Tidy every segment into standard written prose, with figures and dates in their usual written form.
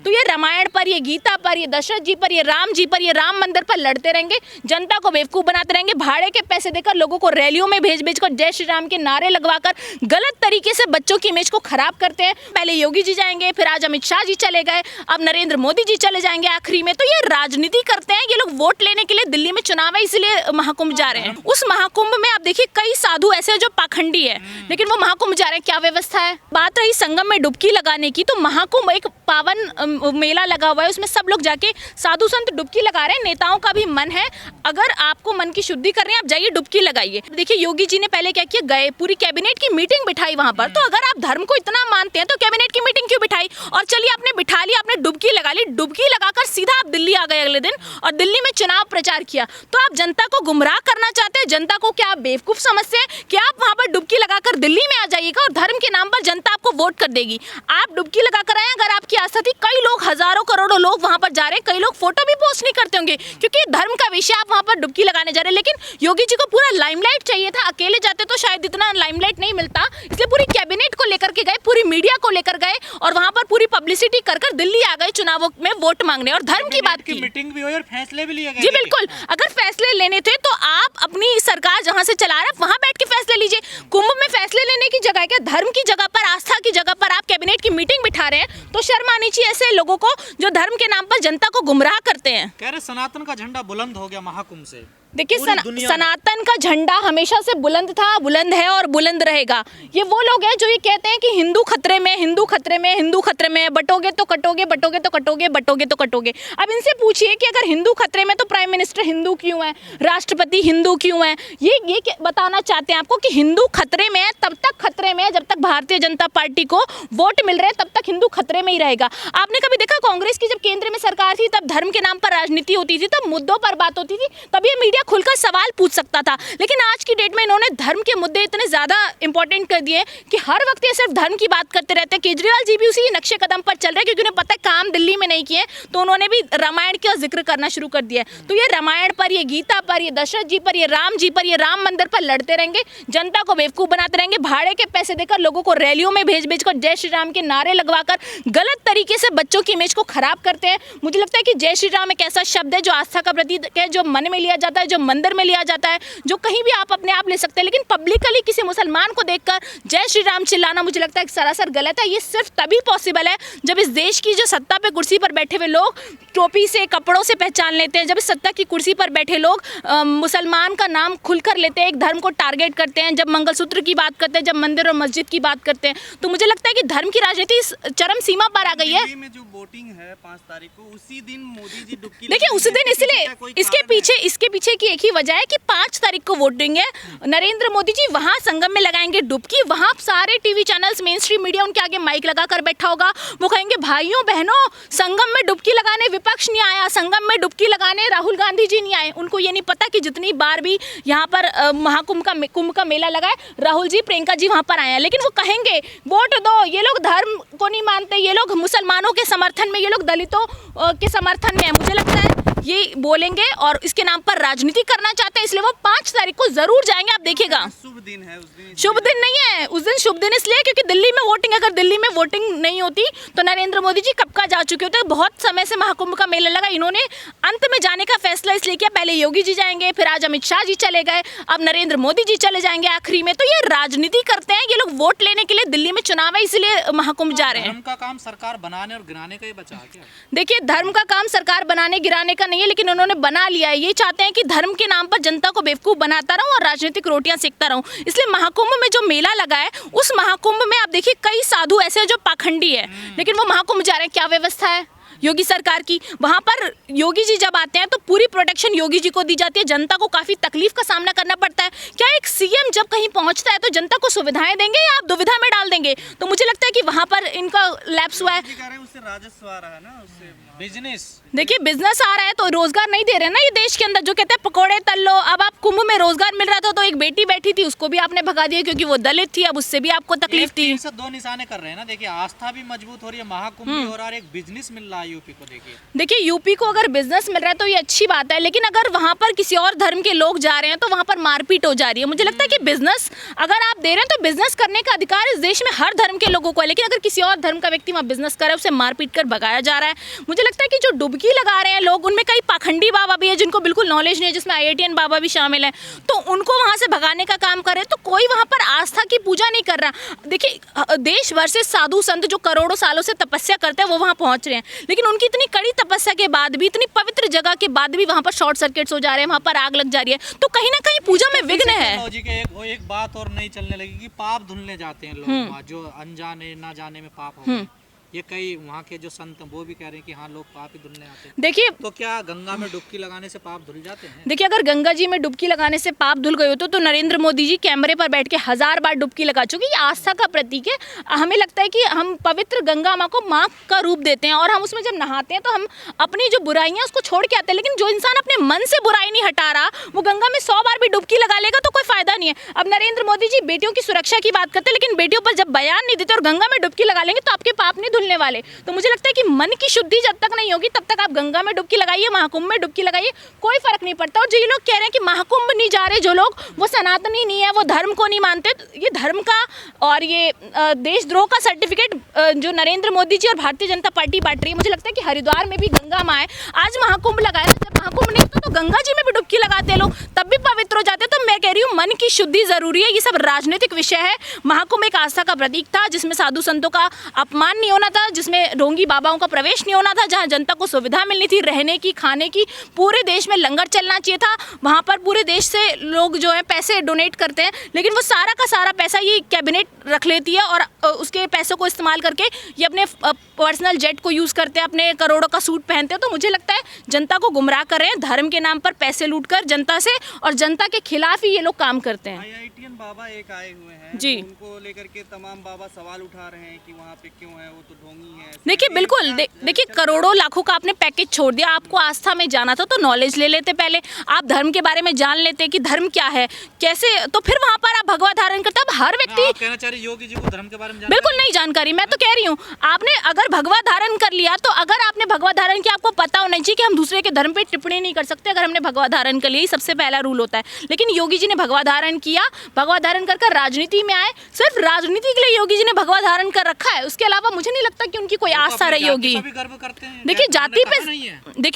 तो ये रामायण पर, ये गीता पर, ये दशरथ जी पर, ये राम जी पर, ये राम मंदिर पर लड़ते रहेंगे, जनता को बेवकूफ बनाते रहेंगे, भाड़े के पैसे देकर लोगों को रैलियों में भेज भेज कर जय श्री राम के नारे लगवाकर गलत तरीके से बच्चों की इमेज को खराब करते हैं। पहले योगी जी जाएंगे, फिर आज अमित शाह जी चले गए, अब नरेंद्र मोदी जी चले जाएंगे आखिरी में। तो ये राजनीति करते हैं ये लोग, वोट लेने के लिए। दिल्ली में चुनाव है इसलिए महाकुंभ जा रहे हैं। उस महाकुंभ में आप देखिए कई साधु ऐसे हैं जो पाखंडी है, लेकिन वो महाकुंभ जा रहे हैं। क्या व्यवस्था है? बात रही संगम में डुबकी लगाने की, तो महाकुंभ एक पावन मेला लगा हुआ है, उसमें सब लोग जाके साधु संत डुबकी लगा रहे हैं। नेताओं का भी मन है, अगर आपको मन की शुद्धि करनी है आप जाइए डुबकी लगाइए। देखिए योगी जी ने पहले क्या किया, गए पूरी कैबिनेट की मीटिंग बिठाई वहां पर। तो अगर आप धर्म को इतना मानते हैं तो कैबिनेट की मीटिंग क्यों बिठाई? और चलिए आपने बिठा लिया, आपने डुबकी लगा ली, डुबकी लगाकर सीधा आप दिल्ली आ गए अगले दिन और दिल्ली में चुनाव प्रचार किया। तो आप जनता को गुमराह करना चाहते हैं? जनता को क्या आप बेवकूफ समझते हैं कि आप वहां पर डुबकी लगाकर दिल्ली में आ जाइएगा और धर्म के नाम पर जनता आपको वोट कर देगी? आप डुबकी लगाकर आए, अगर आपकी आस्था थी, कई लोग, हजारों करोड़ों लोग वहां पर जा रहे हैं, कई लोग फोटो भी पोस्ट नहीं करते होंगे क्योंकि धर्म का विषय, आप वहां पर डुबकी लगाने जा रहे हैं। लेकिन योगी जी को पूरा लाइमलाइट चाहिए था, अकेले जाते तो शायद इतना लाइमलाइट नहीं मिलता, इसलिए पूरी कैबिनेट को लेकर के गए, पूरी मीडिया को लेकर गए और वहां पर पूरी पब्लिसिटी कर दिल्ली आ गए चुनावों में वोट मांगने और धर्म की बात की। मीटिंग भी हुई और फैसले भी लिए गए। जी बिल्कुल, अगर फैसले लेने थे तो आप अपनी सरकार जहां से चला रहे हैं वहां बैठ के फैसले लीजिए। कुंभ में फैसले लेने की जगह क्या, धर्म की जगह पर, आस्था की जगह पर आप कैबिनेट की मीटिंग बिठा रहे हैं, तो शर्म आनी चाहिए ऐसे लोगों को जो धर्म के नाम पर जनता को गुमराह करते हैं। कह रहे सनातन का झंडा बुलंद हो गया महाकुंभ से। देखिए सनातन का झंडा हमेशा से बुलंद था, बुलंद है और बुलंद रहेगा। ये वो लोग हैं जो ये कहते हैं कि हिंदू खतरे में, हिंदू खतरे में, हिंदू खतरे में, बटोगे तो कटोगे, बटोगे तो कटोगे, बटोगे तो कटोगे। अब इनसे पूछिए कि अगर हिंदू खतरे में तो प्राइम मिनिस्टर हिंदू क्यों है, राष्ट्रपति हिंदू क्यों है? ये बताना चाहते हैं आपको कि हिंदू खतरे में है, तब तक खतरे में है जब तक भारतीय जनता पार्टी को वोट मिल रहे हैं, तब तक हिंदू खतरे में ही रहेगा। आपने कभी देखा कांग्रेस की जब केंद्र में सरकार थी तब धर्म के नाम पर राजनीति होती थी, तब मुद्दों पर बात होती थी, तब ये मीडिया खुलकर सवाल पूछ सकता था। लेकिन आज की डेट में इन्होंने धर्म के मुद्दे इतने ज्यादा इंपॉर्टेंट कर दिए कि हर वक्त ये सिर्फ धर्म की बात करते रहते हैं। केजरीवाल जी भी उसी नक्शे कदम पर चल रहे हैं क्योंकि उन्हें पता है काम दिल्ली में नहीं किए, तो उन्होंने भी रामायण का जिक्र करना शुरू कर दिया। तो ये रामायण पर, ये गीता पर, ये दशरथ जी पर, ये राम जी पर, ये राम मंदिर पर लड़ते रहेंगे, जनता को बेवकूफ बनाते रहेंगे, भाड़े के पैसे देकर लोगों को रैलियों में भेज भेज कर जय श्री राम के नारे लगवाकर गलत तरीके से बच्चों की इमेज को खराब करते हैं। मुझे लगता है कि जय श्री राम एक ऐसा शब्द है जो आस्था का प्रतीक है, जो मन में लिया जाता है, जो मंदिर में लिया जाता है, जो कहीं भी आप अपने आप ले सकते हैं। लेकिन पब्लिकली किसी मुसलमान को देखकर जय श्री राम चिल्लाना मुझे लगता है सरासर गलत है। ये सिर्फ तभी पॉसिबल है जब इस देश की जो सत्ता पे कुर्सी पर बैठे हुए लोग टोपी से, कपड़ों से पहचान लेते हैं, जब इस सत्ता की कुर्सी पर बैठे लोग मुसलमान का नाम खुलकर लेते हैं, एक धर्म को टारगेट करते हैं, जब मंगलसूत्र की बात करते हैं, जब मंदिर और मस्जिद की बात करते हैं। तो मुझे लगता है कि धर्म की राजनीति चरम सीमा पर आ गई है। दिल्ली में जो वोटिंग है 5 तारीख को, उसी दिन मोदी जी डुबकी देखिए उसी दिन, इसलिए इसके पीछे की एक ही वजह है कि 5 तारीख को वोटिंग है, नरेंद्र मोदी जी वहां संगम में लगाएंगे डुबकी, वहां सारे TV channels, main stream media उनके आगे माइक लगाकर बैठा होगा, वो कहेंगे भाइयों बहनों संगम में डुबकी लगाने विपक्ष नहीं आया, संगम में डुबकी लगाने राहुल गांधी जी नहीं आए। उनको ये नहीं पता कि जितनी बार भी यहाँ पर महाकुंभ का कुंभ का मेला लगा है, राहुल जी, प्रियंका जी वहां पर आए हैं, लेकिन वो कहेंगे वोट दो, ये लोग धर्म को नहीं मानते, ये लोग मुसलमानों के समर्थन में, ये लोग दलितों के समर्थन में है। मुझे लगता है ये बोलेंगे और इसके नाम पर राजनीति करना चाहते हैं, इसलिए वो 5 तारीख को जरूर जाएंगे, आप देखिएगा। शुभ दिन है उस दिन। शुभ दिन नहीं है उस दिन, शुभ दिन इसलिए क्योंकि दिल्ली में वोटिंग, अगर दिल्ली में वोटिंग नहीं होती तो नरेंद्र मोदी जी कब का जा चुके होते। बहुत समय से महाकुंभ का मेला लगा, इन्होंने अंत में जाने का फैसला इसलिए किया, पहले योगी जी जाएंगे, फिर आज अमित शाह जी चले गए, अब नरेंद्र मोदी जी चले जाएंगे आखिरी में। तो ये राजनीति करते हैं ये लोग, वोट लेने के लिए, दिल्ली में चुनाव है इसलिए महाकुंभ जा रहे हैं। धर्म का काम सरकार बनाने और गिराने का ही बचा है क्या? देखिए धर्म का काम सरकार बनाने गिराने का नहीं है, लेकिन उन्होंने बना लिया है। ये चाहते हैं कि धर्म के नाम पर जनता को बेवकूफ बनाता रहूं और राजनीतिक रोटियां सेकता रहूं। इसलिए महाकुंभ में जो मेला लगा है, उस महाकुंभ में आप देखिए कई साधु ऐसे हैं जो पाखंडी है, लेकिन वो महाकुंभ जा रहे हैं। क्या व्यवस्था है योगी सरकार की? वहां पर योगी जी जब आते हैं तो पूरी प्रोटेक्शन योगी जी को दी जाती है, जनता को काफी तकलीफ का सामना करना पड़ता है। क्या एक सीएम जब कहीं पहुंचता है तो जनता को सुविधाएं देंगे या आप दुविधा में डाल देंगे? तो मुझे लगता है कि वहां पर इनका लैप्स हुआ है। उससे राजस्व आ रहा है ना, उससे बिजनेस। देखिए बिजनेस आ रहा है तो रोजगार नहीं दे रहे ना ये देश के अंदर, जो कहते हैं पकोड़े तल लो। अब आप कुंभ में रोजगार मिल रहा था तो एक बेटी बैठी थी उसको भी आपने भगा दिया क्योंकि वो दलित थी, अब उससे भी आपको तकलीफ थी। 2 निशाने कर रहे हैं ना। देखिए आस्था भी मजबूत हो रही है, महाकुंभ भी हो रहा है, एक बिजनेस मिल रहा है यूपी को देखिए। देखिए यूपी को अगर बिजनेस मिल रहा है तो ये अच्छी बात है, लेकिन अगर वहाँ पर किसी और धर्म के लोग जा रहे हैं तो वहाँ पर मारपीट हो जा रही है। मुझे लगता है कि बिजनेस अगर आप दे रहे हैं तो बिजनेस करने का अधिकार इस देश में हर धर्म के लोगों को है, लेकिन अगर किसी और धर्म का व्यक्ति वहाँ बिजनेस कर रहा है उसे मारपीट कर भगाया जा रहा है। मुझे लगता है कि जो डुबकी लगा रहे हैं लोग, उनमें कई पाखंडी बाबा भी है जिनको बिल्कुल नॉलेज नहीं है, जिसमें IITN बाबा भी शामिल है, तो उनको वहाँ से भगाने का काम करें तो कोई वहाँ पर आस्था की पूजा नहीं कर रहा। देखिए देश भर से साधु संत जो करोड़ों सालों से तपस्या करते हैं वो वहाँ पहुँच रहे हैं, लेकिन उनकी इतनी कड़ी तपस्या के बाद भी, इतनी पवित्र जगह के बाद भी वहाँ पर शॉर्ट सर्किट्स हो जा रहे हैं, वहाँ पर आग लग जा रही है, तो कहीं ना कहीं पूजा में विघ्न है। टेक्नोलॉजी के एक बात और नहीं चलने लगी कि पाप धुलने जाते हैं लोग वहाँ, जो अनजाने ना जाने में पाप हो गए। ये कई वहाँ के जो संत हैं वो भी कह रहे हैं कि हाँ लोग पाप ही धुलने आते हैं। देखिए तो क्या गंगा में डुबकी लगाने से पाप धुल जाते हैं? देखिए अगर गंगा जी में डुबकी लगाने से पाप धुल गए होते तो नरेंद्र मोदी जी कैमरे पर बैठ के 1000 बार डुबकी लगा चुके। ये आस्था का प्रतीक है। हमें लगता है कि हम पवित्र गंगा माँ को माँ का रूप देते हैं और हम उसमें जब नहाते हैं तो हम अपनी जो बुराइयाँ उसको छोड़ के आते हैं, लेकिन जो इंसान अपने मन से बुराई नहीं हटा रहा वो गंगा में 100 बार भी डुबकी लगा लेगा तो कोई फायदा नहीं है। अब नरेंद्र मोदी जी बेटियों की सुरक्षा की बात करते हैं, लेकिन बेटियों पर जब बयान नहीं देते और गंगा में डुबकी लगा लेंगे तो आपके पाप नहीं धुलने वाले। तो मुझे लगता है कि मन की शुद्धि जब तक नहीं होगी तब तक आप गंगा में डुबकी लगाइए, महाकुंभ में डुबकी लगाइए, कोई फर्क नहीं पड़ता। और जो ये लोग कह रहे हैं कि महाकुंभ नहीं जा रहे जो लोग, वो सनातनी नहीं है, वो धर्म को नहीं मानते, तो ये धर्म का और ये देशद्रोह का सर्टिफिकेट जो नरेंद्र मोदी जी और भारतीय जनता पार्टी बांट रही है। मुझे लगता है कि हरिद्वार में भी गंगा माँ है, आज महाकुंभ लगाया, जब महाकुंभ नहीं तो गंगा जी में भी डुबकी लगाते हैं लोग, तब भी पवित्र हो जाते हैं। तो मैं कह रही हूँ मन की शुद्धि जरूरी है। ये सब राजनीतिक विषय है। महाकुंभ एक आस्था का प्रतीक था जिसमें साधु संतों का अपमान नहीं होना था, जिसमें ढोंगी बाबाओं का प्रवेश नहीं होना था, जहाँ जनता को सुविधा मिलनी थी रहने की, खाने की, पूरे देश में लंगर चलना चाहिए था। वहाँ पर पूरे देश से लोग जो है पैसे डोनेट करते हैं, लेकिन वो सारा का सारा पैसा ये कैबिनेट रख लेती है और उसके पैसों को इस्तेमाल करके ये अपने पर्सनल जेट को यूज़ करते हैं, अपने करोड़ों का सूट पहनते हैं। तो मुझे लगता है जनता को गुमराह कर रहे हैं, धर्म के नाम पर पैसे लूटकर जनता से, और जनता के खिलाफ ही ये लोग काम करते हैं। IITN बाबा एक आए हुए हैं जी, तो उनको लेकर के तमाम बाबा सवाल उठा रहे हैं कि वहाँ पे क्यों है, वो तो ढोंगी है। देखिए बिल्कुल देखिए करोड़ों लाखों का आपने पैकेज छोड़ दिया। आपको आस्था में जाना था तो नॉलेज ले लेते, पहले आप धर्म के बारे में जान लेते कि धर्म क्या है कैसे, तो फिर वहाँ पर आप भगवा धारण करते। अब हर व्यक्ति कहना चाह रही योगी जी को धर्म के बारे में बिल्कुल नहीं जानकारी। मैं तो कह रही हूँ आपने अगर भगवा धारण कर लिया तो अगर आपने भगवा धारण किया आपको पता होना चाहिए कि हम दूसरे के धर्म पे टिप्पणी नहीं कर सकते अगर हमने भगवा धारण कर लिया। ये सबसे पहला रूल होता है। लेकिन योगी जी ने भगवा धारण किया, भगवा धारण कर राजनीति में आए, सिर्फ राजनीति के लिए योगी जी ने भगवा धारण कर रखा है। उसके अलावा मुझे नहीं लगता कि उनकी कोई आस्था रही होगी। देखिए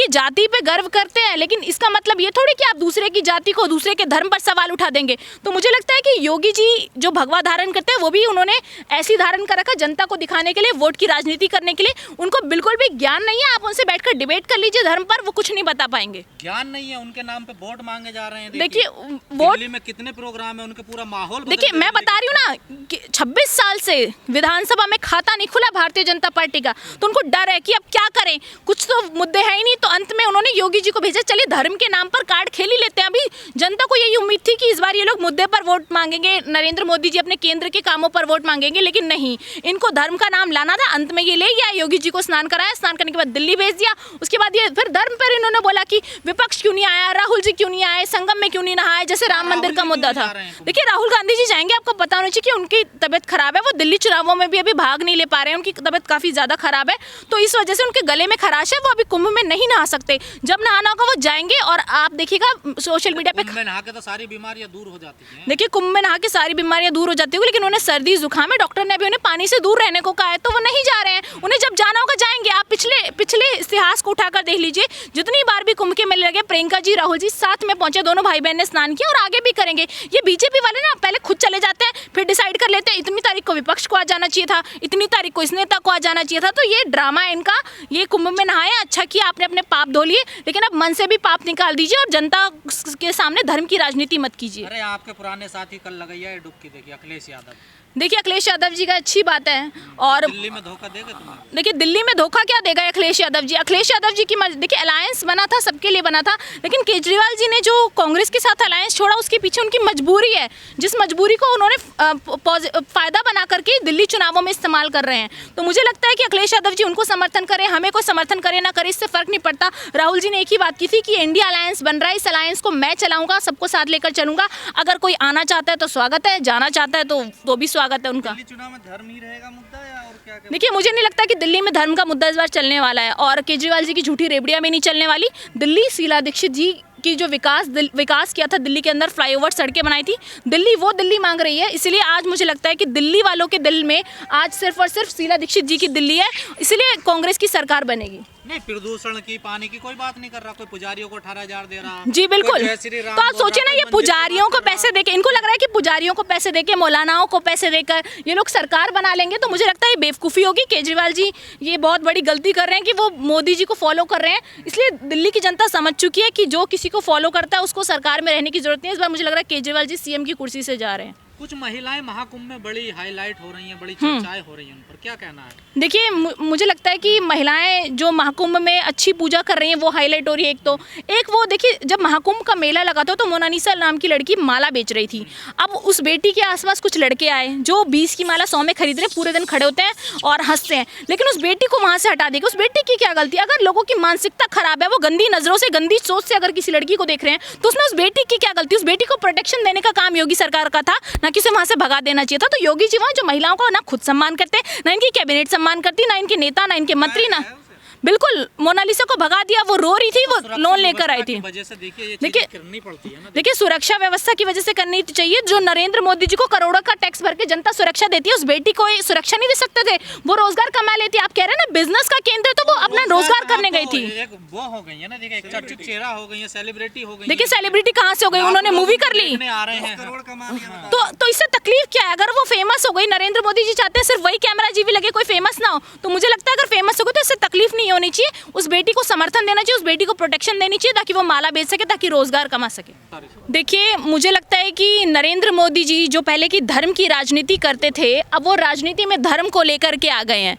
जाति पे गर्व करते हैं, लेकिन इसका मतलब ये थोड़ी कि आप दूसरे की जाति को, दूसरे के धर्म पर सवाल उठा देंगे। तो मुझे लगता है कि योगी जी जो भगवा धारण करते हैं वो भी उन्होंने ऐसी धारण कर रखा जनता को दिखाने के लिए, वोट की राजनीति करने के लिए। उनको बिल्कुल भी ज्ञान नहीं है। आप उनसे बैठकर डिबेट कर लीजिए धर्म पर, वो कुछ नहीं बता पाएंगे। ज्ञान नहीं है, उनके नाम पे वोट मांगे जा रहे हैं। देखिए वोट दिल्ली में कितने प्रोग्राम है, उनके पूरा माहौल देखिए, मैं बता रही हूँ ना कि 26 साल से विधानसभा में खाता नहीं खुला भारतीय जनता पार्टी का, तो उनको डर है कि अब क्या करें, कुछ तो मुद्दे है ही नहीं। तो अंत में उन्होंने योगी जी को भेजा, चलिए धर्म के नाम पर कार्ड खेल ही लेते हैं। अभी जनता को यही उम्मीद थी कि इस बार ये लोग मुद्दे पर वोट मांगेंगे, नरेंद्र मोदी जी अपने केंद्र के कामों पर वोट मांगेंगे, लेकिन नहीं, इनको धर्म का नाम लाना था। अंत में ये ले गया, योगी जी को स्नान कराया, स्नान करने के बाद दिल्ली भेज दिया। उसके बाद ये फिर धर्म पर इन्होंने बोला कि विपक्ष क्यों नहीं आया, राहुल जी क्यों नहीं आए, संगम में क्यों नहीं नहाए, जैसे राम मंदिर का मुद्दा था। देखिए राहुल गांधी जी जाएंगे, आपको पता होना चाहिए कि उनकी तबियत खराब है, वो दिल्ली चुनावों में भी अभी भाग नहीं ले पा रहे हैं, उनकी तबियत काफी ज्यादा खराब है, तो इस वजह से उनके गले में खराश है, वो अभी कुंभ में नहीं नहा सकते। जब नहाना होगा वो जाएंगे और आप देखिएगा सोशल मीडिया पे, कुंभ में नहा के तो सारी बीमारियां दूर हो जाती हैं। देखिए कुंभ में नहा के सारी बीमारियां दूर हो जाती है, लेकिन उन्हें सर्दी जुकाम है, डॉक्टर ने अभी उन्हें पानी से दूर रहने को कहा है, तो वो नहीं जा रहे हैं। उन्हें जब जाना होगा जाएंगे। आप पिछले इतिहास को उठाकर देख लीजिए, जितनी बार भी कुंभ के मेले लगे प्रियंका जी राहुल जी साथ में पहुंचे, दोनों भाई बहन ने स्नान किया और आगे भी करेंगे। ये बीजेपी वाले ना पहले खुद चले जाते हैं, फिर डिसाइड कर लेते हैं इतनी तारीख को विपक्ष को आ जाना चाहिए था, इतनी तारीख को इस नेता को आ जाना चाहिए था। तो ये ड्रामा है इनका। ये कुंभ में नहाए, अच्छा किया आपने अपने पाप धो लिए, लेकिन अब मन से भी पाप निकाल दीजिए और जनता के सामने धर्म की राजनीति मत कीजिए। अरे आपके पुराने साथी कल लगाइए डुबकी, देखिए अखिलेश यादव। देखिए अखिलेश यादव जी का अच्छी बात है, और दिल्ली में धोखा देगा तुम्हें। देखिए दिल्ली में धोखा क्या देगा अखिलेश यादव जी। अखिलेश यादव जी की देखिए अलायंस बना था, सबके लिए बना था, लेकिन केजरीवाल जी ने जो कांग्रेस के साथ अलायंस छोड़ा उसके पीछे उनकी मजबूरी है, जिस मजबूरी को उन्होंने फायदा बना करके दिल्ली चुनावों में इस्तेमाल कर रहे हैं। तो मुझे लगता है कि अखिलेश यादव जी उनको समर्थन करें, हमें कोई समर्थन करे ना करे, इससे फर्क नहीं पड़ता। राहुल जी ने एक ही बात की थी कि इंडिया अलायंस बन रहा है, इस अलायंस को मैं चलाऊंगा, सबको साथ लेकर चलूंगा। अगर कोई आना चाहता है तो स्वागत है, जाना चाहता है तो वो भी स्वागत स्वागत है उनका। दिल्ली चुनाव में धर्म ही रहेगा मुद्दा या और क्या क्या? देखिए, मुझे नहीं लगता कि दिल्ली में धर्म का मुद्दा इस बार चलने वाला है, और केजरीवाल जी की झूठी रेबड़ियां भी नहीं चलने वाली। दिल्ली शीला दीक्षित जी की जो विकास किया था दिल्ली के अंदर, फ्लाईओवर, सड़कें बनाई थी, दिल्ली वो दिल्ली मांग रही है। इसलिए आज मुझे लगता है कि दिल्ली वालों के दिल में आज सिर्फ और सिर्फ शीला दीक्षित जी की दिल्ली है, इसलिए कांग्रेस की सरकार बनेगी। नहीं, प्रदूषण की, पानी की कोई बात नहीं कर रहा, कोई पुजारियों को 18,000 दे रहा। जी बिल्कुल। जय श्री राम तो आप बोल सोचे रहा, ना, ये कोई मंदिर की पुजारियों बात को कर रहा। पैसे देके, इनको लग रहा है कि पुजारियों को पैसे देके, मौलानाओं को पैसे देकर ये लोग सरकार बना लेंगे। तो मुझे लगता है ये बेवकूफ़ी होगी। केजरीवाल जी ये बहुत बड़ी गलती कर रहे हैं कि वो मोदी जी को फॉलो कर रहे हैं। इसलिए दिल्ली की जनता समझ चुकी है कि जो किसी को फॉलो करता है उसको सरकार में रहने की जरूरत नहीं है। इस बार मुझे लग रहा है केजरीवाल जी सीएम की कुर्सी से जा रहे हैं। कुछ महिलाएं महाकुंभ में बड़ी हाईलाइट हो रही हैं, बड़ी चर्चाएं हो रही हैं, उन पर क्या कहना है? देखिए, मुझे लगता है कि महिलाएं जो महाकुंभ में अच्छी पूजा कर रही हैं वो हाईलाइट हो रही है। एक वो देखिए, जब महाकुंभ का मेला लगा था तो मोनालिसा नाम की लड़की माला बेच रही थी। अब उस बेटी के आसपास कुछ लड़के आए जो 20 की माला 100 में खरीद रहे, पूरे दिन खड़े होते हैं और हंसते हैं, लेकिन उस बेटी को वहाँ से हटा देगा। उस बेटी की क्या गलती? अगर लोगों की मानसिकता खराब है, वो गंदी नज़रों से, गंदी सोच से अगर किसी लड़की को देख रहे हैं, तो उसमें उस बेटी की क्या गलती? उस बेटी को प्रोटेक्शन देने का काम योगी सरकार का था, ना कि उसे वहाँ से भगा देना चाहिए था। तो योगी जी वहाँ जो महिलाओं को ना खुद सम्मान करते, ना इनकी कैबिनेट सम्मान करती, ना इनके नेता, ना इनके मंत्री, ना बिल्कुल। मोनालिसा को भगा दिया, वो रो रही थी, वो लोन लेकर आई थी। देखिए, सुरक्षा व्यवस्था की वजह से करनी चाहिए। जो नरेंद्र मोदी जी को करोड़ों का टैक्स भर के जनता सुरक्षा देती है, उस बेटी को सुरक्षा नहीं दे सकते थे? वो रोजगार कमा लेती। आप कह रहे हैं ना बिजनेस का केंद्र, तो वो अपना रोजगार करने गई थी। वो हो गई है ना, देखिए, एक चर्चित चेहरा हो गई है, सेलिब्रिटी हो गई। देखिए, सेलिब्रिटी कहाँ से हो गई? उन्होंने मूवी कर ली। आ रहे हैं, तो इससे तकलीफ क्या है? अगर वो फेमस हो गई, नरेंद्र मोदी जी चाहते हैं सिर्फ वही कैमरा जीवी लगे, कोई फेमस ना हो, तो मुझे लगता है अगर फेमस हो गई तो इससे तकलीफ नहीं होनी चाहिए। उस बेटी को समर्थन देना चाहिए, उस बेटी को प्रोटेक्शन देनी चाहिए, ताकि वो माला बेच सके, ताकि रोजगार कमा सके। देखिए, मुझे लगता है कि नरेंद्र मोदी जी जो पहले की धर्म की राजनीति करते थे, अब वो राजनीति में धर्म को लेकर के आ गए हैं।